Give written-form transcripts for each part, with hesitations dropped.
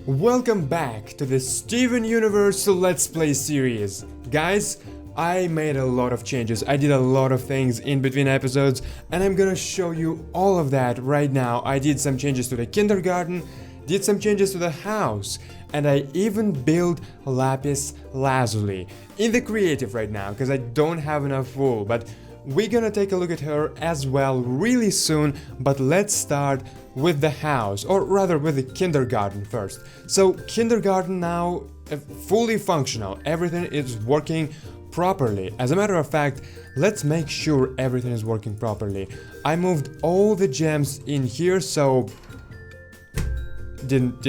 Welcome back to the Steven Universe Let's Play series. Guys, I made a lot of changes. I did a lot of things in between episodes, and I'm gonna show you all of that right now. I did some changes to the kindergarten, did some changes to the house, and I even built lapis lazuli in the creative right now because I don't have enough wool, but we're gonna take a look at her as well really soon. But let's start with the house, or rather with the kindergarten first. So kindergarten now fully functional, everything is working properly. As a matter of fact, let's make sure everything is working properly. I moved all the gems in here, so didn't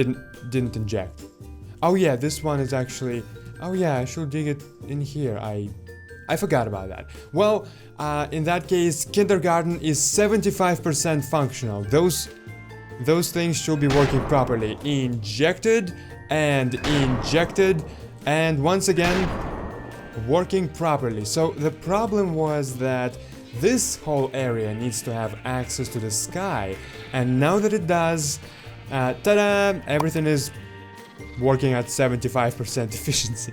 inject. Oh yeah, this one is actually, oh yeah, I should dig it in here. I forgot about that. Well, in that case, kindergarten is 75% functional. Those things should be working properly. Injected, and once again, working properly. So the problem was that this whole area needs to have access to the sky, and now that it does, ta-da! Everything is working at 75% efficiency.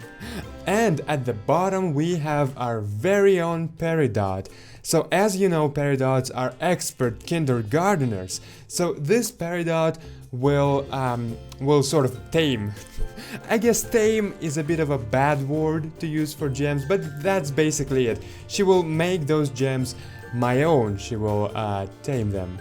And at the bottom we have our very own peridot. So as you know, peridots are expert kindergarteners. So this peridot will sort of tame. I guess tame is a bit of a bad word to use for gems, but that's basically it. She will make those gems my own. She will tame them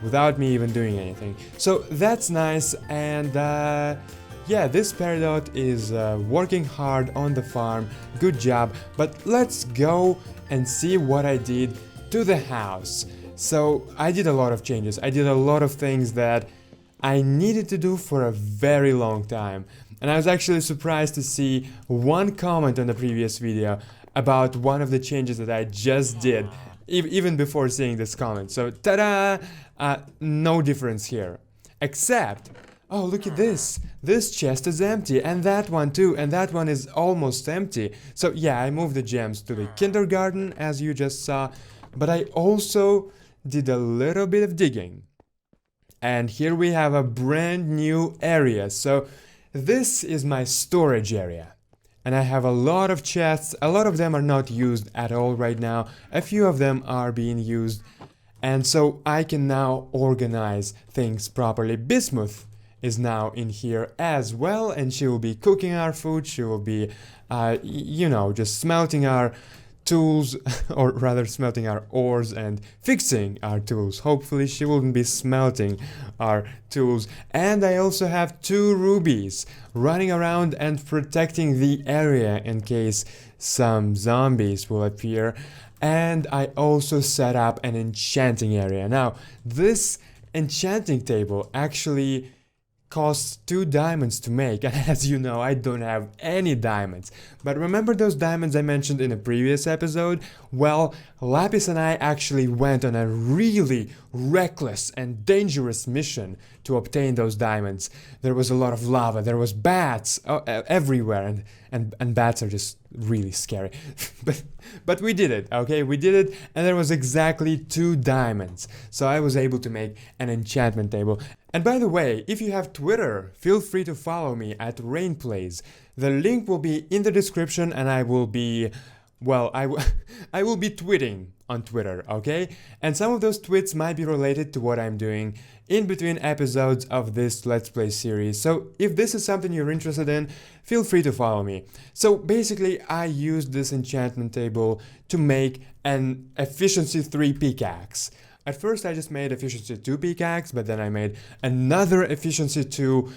without me even doing anything. So that's nice. And yeah, this peridot is working hard on the farm. Good job. But let's go and see what I did to the house. So I did a lot of changes. I did a lot of things that I needed to do for a very long time. And I was actually surprised to see one comment on the previous video about one of the changes that I just did, even before seeing this comment. So ta-da! No difference here. Except, oh, look at this. This chest is empty, and that one too, and that one is almost empty. So yeah, I moved the gems to the kindergarten, as you just saw, but I also did a little bit of digging. And here we have a brand new area. So this is my storage area. And I have a lot of chests. A lot of them are not used at all right now. A few of them are being used. And so I can now organize things properly. Bismuth is now in here as well, and she will be cooking our food. She will be, you know, just smelting our tools, or rather smelting our ores and fixing our tools. Hopefully she wouldn't be smelting our tools. And I also have 2 rubies running around and protecting the area in case some zombies will appear. And I also set up an enchanting area. Now, this enchanting table actually costs 2 diamonds to make, and as you know, I don't have any diamonds. But remember those diamonds I mentioned in a previous episode? Well, Lapis and I actually went on a really reckless and dangerous mission to obtain those diamonds. There was a lot of lava, there was bats everywhere, and bats are just really scary. but we did it, okay? We did it, and there was exactly 2 diamonds. So I was able to make an enchantment table. And by the way, if you have Twitter, feel free to follow me at RainPlays. The link will be in the description, and I will be, well, I will be tweeting on Twitter, okay? And some of those tweets might be related to what I'm doing in between episodes of this Let's Play series. So if this is something you're interested in, feel free to follow me. So basically, I used this enchantment table to make an efficiency 3 pickaxe. At first I just made efficiency 2 pickaxe, but then I made another efficiency 2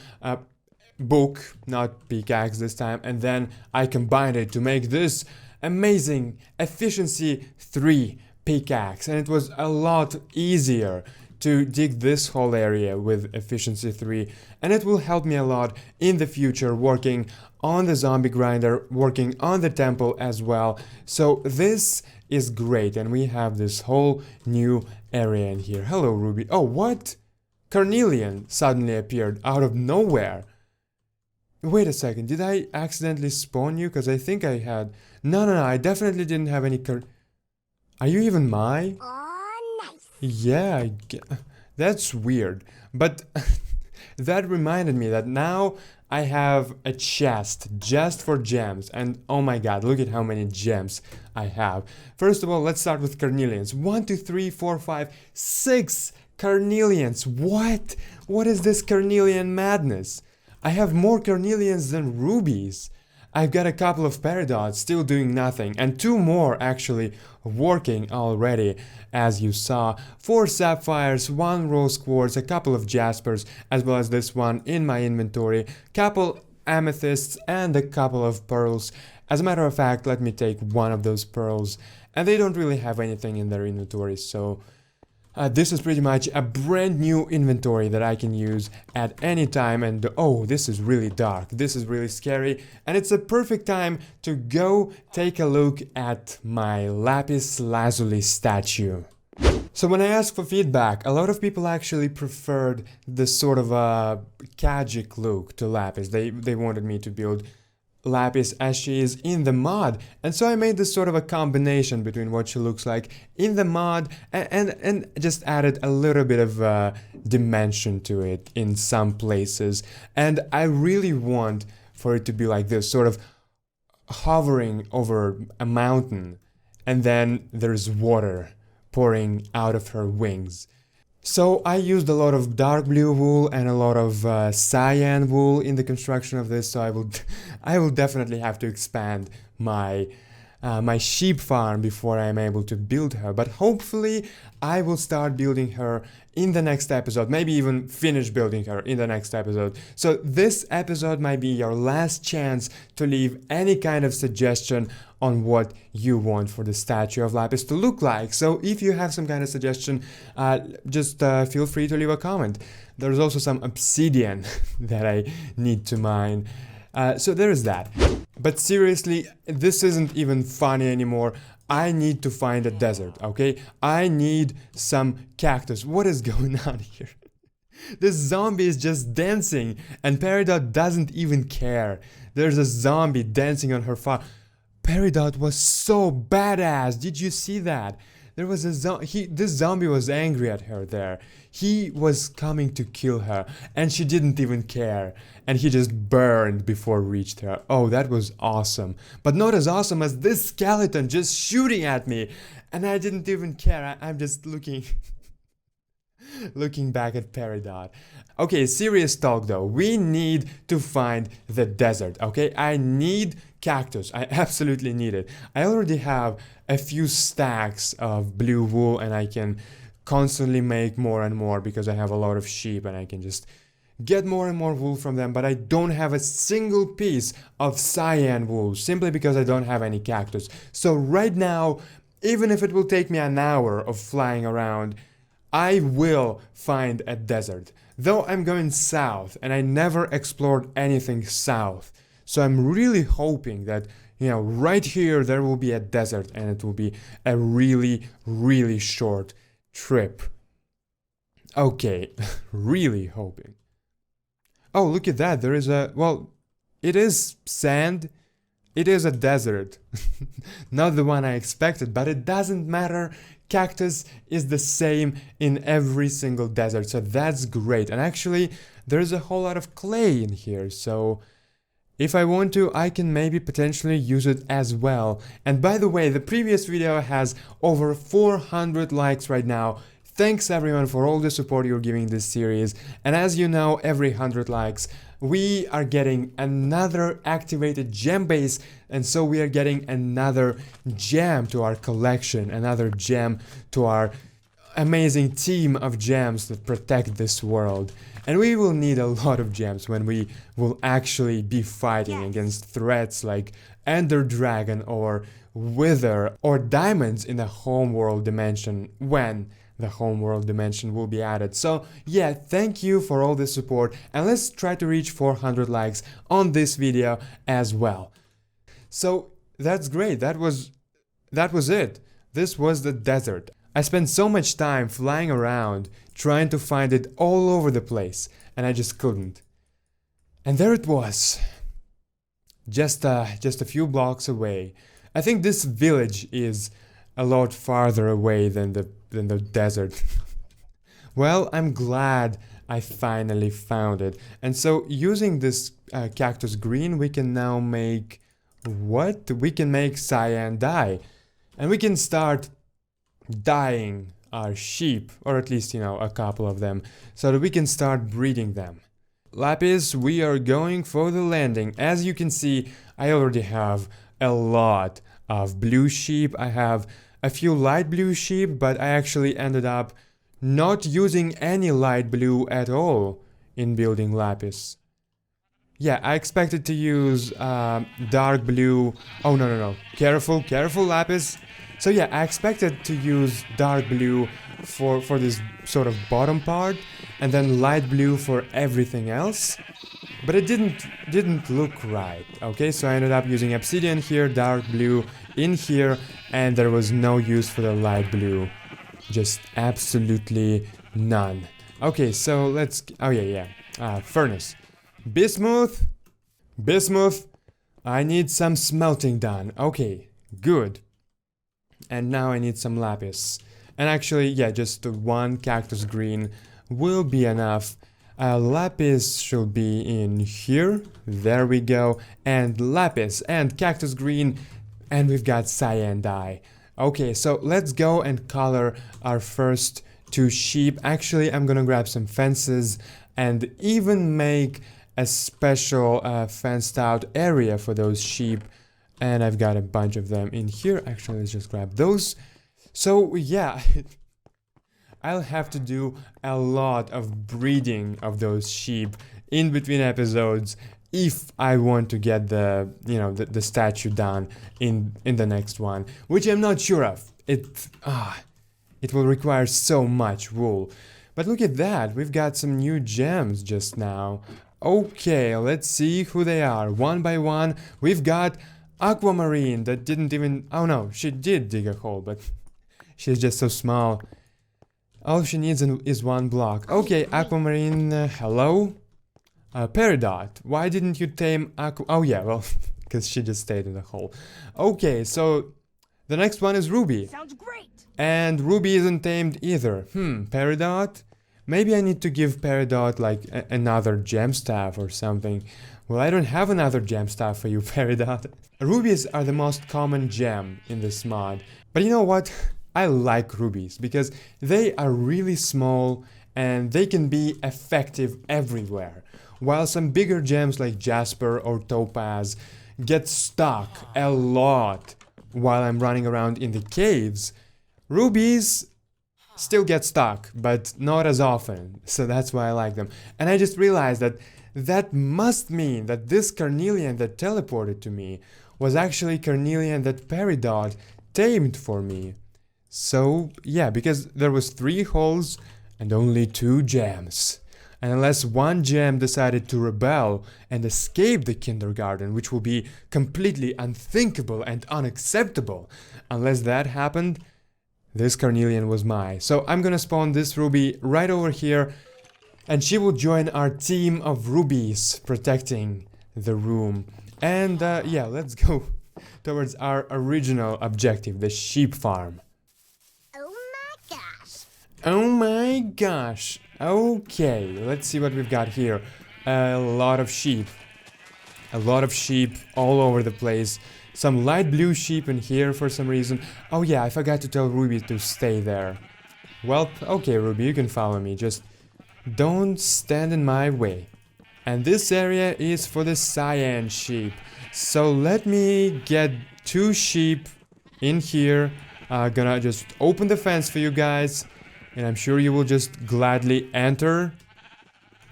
book, not pickaxe this time, and then I combined it to make this amazing efficiency 3 pickaxe, and it was a lot easier to dig this whole area with efficiency 3, and it will help me a lot in the future working on the zombie grinder, working on the temple as well. So this is great, and we have this whole new area in here. Hello, Ruby. Oh, what? Carnelian suddenly appeared out of nowhere. Wait a second, did I accidentally spawn you? Because I think I had... No, I definitely didn't have any Are you even my? Oh, nice. Yeah, that's weird. But that reminded me that now I have a chest just for gems, and oh my god, look at how many gems I have. First of all, let's start with carnelians. 1, 2, 3, 4, 5, 6 carnelians. What? What is this carnelian madness? I have more carnelians than rubies. I've got a couple of peridots still doing nothing, and 2 more actually working already, as you saw. 4 sapphires, 1 rose quartz, a couple of jaspers, as well as this one in my inventory, couple amethysts, and a couple of pearls. As a matter of fact, let me take one of those pearls, and they don't really have anything in their inventory, so this is pretty much a brand new inventory that I can use at any time. And oh, this is really dark, this is really scary, and it's a perfect time to go take a look at my lapis lazuli statue. So when I asked for feedback, a lot of people actually preferred this sort of a Kagic look to lapis. They wanted me to build lapis as she is in the mod, and so I made this sort of a combination between what she looks like in the mod and just added a little bit of dimension to it in some places. And I really want for it to be like this, sort of hovering over a mountain, and then there's water pouring out of her wings. So I used a lot of dark blue wool and a lot of cyan wool in the construction of this, so I will definitely have to expand my my sheep farm before I'm able to build her, but hopefully I will start building her in the next episode, maybe even finish building her in the next episode. So this episode might be your last chance to leave any kind of suggestion on what you want for the statue of Lapis to look like. So if you have some kind of suggestion, just feel free to leave a comment. There's also some obsidian that I need to mine. So there is that. But seriously, this isn't even funny anymore. I need to find a desert, okay? I need some cactus. What is going on here? This zombie is just dancing, and Peridot doesn't even care. There's a zombie dancing on her farm. Peridot was so badass. Did you see that? There was a this zombie was angry at her there. He was coming to kill her, and she didn't even care. And he just burned before reached her. Oh, that was awesome. But not as awesome as this skeleton just shooting at me. And I didn't even care. I'm just looking looking back at Peridot. Okay, serious talk though. We need to find the desert, okay? I need cactus. I absolutely need it. I already have a few stacks of blue wool, and I can constantly make more and more because I have a lot of sheep, and I can just get more and more wool from them. But I don't have a single piece of cyan wool simply because I don't have any cactus. So right now, even if it will take me an hour of flying around, I will find a desert. Though I'm going south, and I never explored anything south. So I'm really hoping that, you know, right here there will be a desert, and it will be a really, really short trip. Okay, really hoping. Oh, look at that. There is a, well, it is sand. It is a desert. Not the one I expected, but it doesn't matter. Cactus is the same in every single desert, so that's great. And actually, there's a whole lot of clay in here, so if I want to, I can maybe potentially use it as well. And by the way, the previous video has over 400 likes right now. Thanks everyone for all the support you're giving this series. And as you know, every 100 likes, we are getting another activated gem base, and so we are getting another gem to our collection, another gem to our amazing team of gems that protect this world. And we will need a lot of gems when we will actually be fighting against threats like Ender Dragon or Wither or diamonds in the homeworld dimension when the homeworld dimension will be added. So yeah, thank you for all the support, and let's try to reach 400 likes on this video as well. So that's great. That was it. This was the desert. I spent so much time flying around trying to find it all over the place, and I just couldn't. And there it was. Just a few blocks away. I think this village is a lot farther away than the desert. Well, I'm glad I finally found it. And so using this cactus green, we can now make what? We can make cyan dye. And we can start dyeing our sheep, or at least, a couple of them, so that we can start breeding them. Lapis, we are going for the landing. As you can see, I already have a lot of blue sheep. I have a few light blue sheep, but I actually ended up not using any light blue at all in building Lapis. Yeah, I expected to use dark blue. Oh, no. Careful, Lapis. So yeah, I expected to use dark blue for this sort of bottom part, and then light blue for everything else. But it didn't look right. Okay, so I ended up using obsidian here, dark blue in here, and there was no use for the light blue. Just absolutely none. Okay, so let's... Oh yeah. Furnace. Bismuth, I need some smelting done. Okay, good. And now I need some lapis. And actually, yeah, just one cactus green will be enough. Lapis should be in here. There we go. And lapis and cactus green. And we've got cyan dye. Okay, so let's go and color our first two sheep. Actually, I'm gonna grab some fences and even make a special fenced out area for those sheep. And I've got a bunch of them in here. Actually, let's just grab those. So yeah, I'll have to do a lot of breeding of those sheep in between episodes if I want to get the statue done in the next one, which I'm not sure of. It will require so much wool. But look at that, we've got some new gems just now. Okay, let's see who they are. One by one, we've got Aquamarine that didn't even... Oh no, she did dig a hole, but she's just so small. All she needs is one block. Okay, Aquamarine, hello? Peridot, why didn't you tame Oh yeah, well, because she just stayed in the hole. Okay, so the next one is Ruby. Sounds great! And Ruby isn't tamed either. Peridot? Maybe I need to give Peridot like another gem staff or something. Well, I don't have another gem staff for you, Peridot. Rubies are the most common gem in this mod. But you know what? I like rubies because they are really small and they can be effective everywhere. While some bigger gems like jasper or topaz get stuck a lot while I'm running around in the caves, rubies still get stuck, but not as often. So that's why I like them. And I just realized that must mean that this carnelian that teleported to me was actually carnelian that Peridot tamed for me. So yeah, because there was 3 holes and only 2 gems. And unless one gem decided to rebel and escape the kindergarten, which will be completely unthinkable and unacceptable, unless that happened, this carnelian was mine. So I'm gonna spawn this ruby right over here, and she will join our team of rubies protecting the room. And yeah, let's go towards our original objective, the sheep farm. Oh my gosh! Oh my gosh! Okay, let's see what we've got here. A lot of sheep. A lot of sheep all over the place. Some light blue sheep in here for some reason. Oh yeah, I forgot to tell Ruby to stay there. Well, okay Ruby, you can follow me, just don't stand in my way. And this area is for the cyan sheep. So let me get 2 sheep in here. Gonna just open the fence for you guys. And I'm sure you will just gladly enter.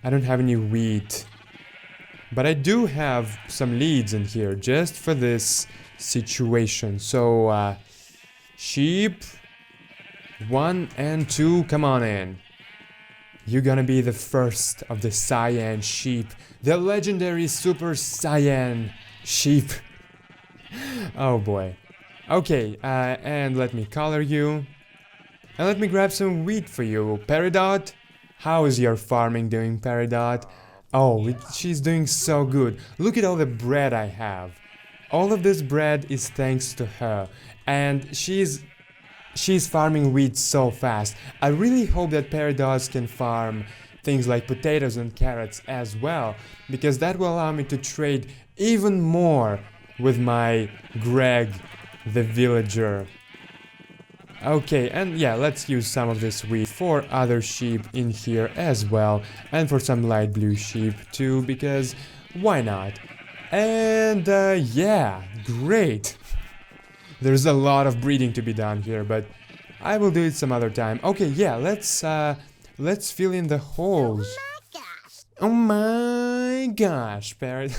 I don't have any wheat. But I do have some leads in here just for this situation. So, sheep 1 and 2, come on in. You're gonna be the first of the cyan sheep. The legendary super cyan sheep. Oh boy. Okay, and let me color you. And let me grab some wheat for you. Peridot, how is your farming doing, Peridot? Oh, she's doing so good. Look at all the bread I have. All of this bread is thanks to her. And she's farming wheat so fast. I really hope that Peridot can farm things like potatoes and carrots as well, because that will allow me to trade even more with my Greg the villager. Okay, and yeah, let's use some of this wheat for other sheep in here as well, and for some light blue sheep too, because why not? And yeah, great. There's a lot of breeding to be done here, but I will do it some other time. Okay, yeah, let's fill in the holes. Oh my gosh, parrot.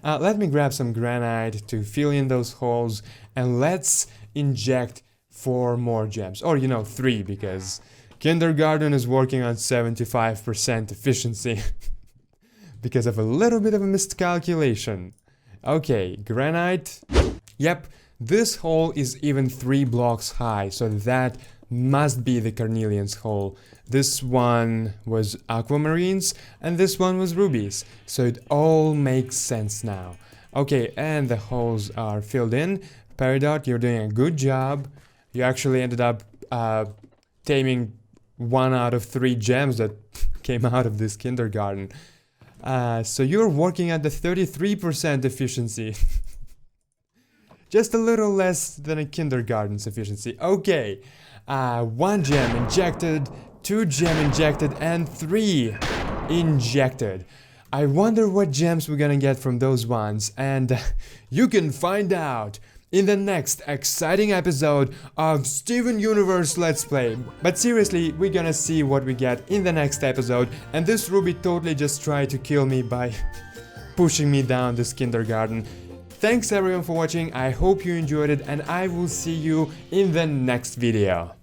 Let me grab some granite to fill in those holes, and let's inject 4 more gems, or 3, because kindergarten is working on 75% efficiency because of a little bit of a miscalculation. Okay, granite. Yep, this hole is even 3 blocks high, so that must be the carnelian's hole. This one was aquamarines and this one was rubies, so it all makes sense now. Okay, and the holes are filled in. Peridot, you're doing a good job. You actually ended up taming 1 out of 3 gems that came out of this kindergarten. So you're working at the 33% efficiency. Just a little less than a kindergarten's efficiency. Okay, 1 gem injected, 2 gem injected, and 3 injected. I wonder what gems we're gonna get from those ones, and you can find out in the next exciting episode of Steven Universe Let's Play. But seriously, we're gonna see what we get in the next episode, and this Ruby totally just tried to kill me by pushing me down this kindergarten. Thanks everyone for watching, I hope you enjoyed it, and I will see you in the next video.